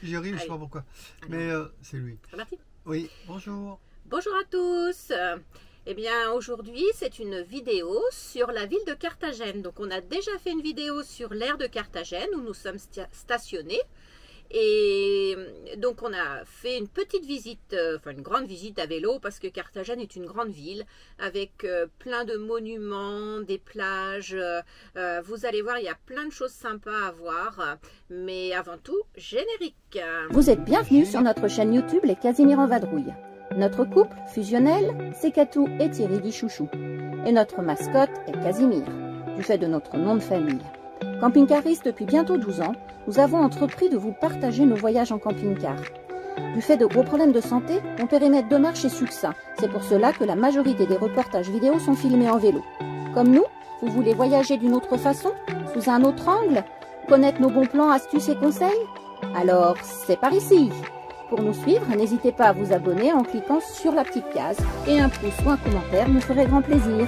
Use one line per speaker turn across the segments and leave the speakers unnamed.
J'y arrive, je sais pas pourquoi. Mais c'est lui.
C'est parti.
Oui, bonjour.
Bonjour à tous. Eh bien, aujourd'hui, c'est une vidéo sur la ville de Carthagène. Donc, on a déjà fait une vidéo sur l'aire de Carthagène où nous sommes stationnés. Et donc, on a fait une petite visite, enfin une grande visite à vélo parce que Carthagène est une grande ville avec plein de monuments, des plages. Vous allez voir, il y a plein de choses sympas à voir. Mais avant tout, générique.
Vous êtes bienvenus sur notre chaîne YouTube Les Casimir en Vadrouille. Notre couple fusionnel, c'est Catou et Thierry dit Chouchou. Et notre mascotte est Casimir, du fait de notre nom de famille. Camping-cariste depuis bientôt 12 ans, nous avons entrepris de vous partager nos voyages en camping-car. Du fait de gros problèmes de santé, mon périmètre de marche est succinct. C'est pour cela que la majorité des reportages vidéo sont filmés en vélo. Comme nous, vous voulez voyager d'une autre façon, sous un autre angle, connaître nos bons plans, astuces et conseils? Alors, c'est par ici! Pour nous suivre, n'hésitez pas à vous abonner en cliquant sur la petite case et un pouce ou un commentaire nous ferait grand plaisir.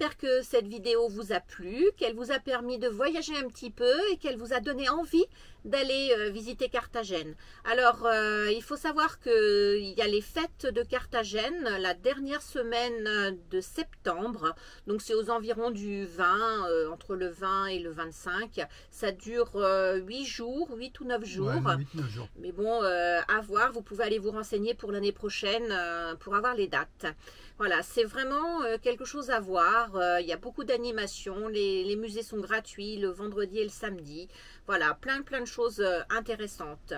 j'espère que cette vidéo vous a plu, qu'elle vous a permis de voyager un petit peu et qu'elle vous a donné envie d'aller visiter Carthagène. Alors, il faut savoir qu'il y a les fêtes de Carthagène la dernière semaine de septembre. Donc, c'est aux environs du 20, entre le 20 et le 25. Ça dure 8 jours, 8 ou 9 jours.
Ouais, 8-9 jours.
Mais bon, à voir, vous pouvez aller vous renseigner pour l'année prochaine pour avoir les dates. Voilà, c'est vraiment quelque chose à voir. Il y a beaucoup d'animations, les musées sont gratuits le vendredi et le samedi. Voilà, plein de choses intéressantes.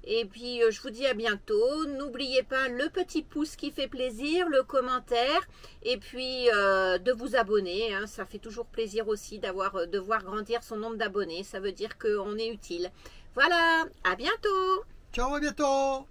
Et puis, je vous dis à bientôt. N'oubliez pas le petit pouce qui fait plaisir, le commentaire, et puis de vous abonner. Hein, ça fait toujours plaisir aussi de voir grandir son nombre d'abonnés. Ça veut dire qu'on est utile. Voilà, à bientôt.
Ciao, à bientôt.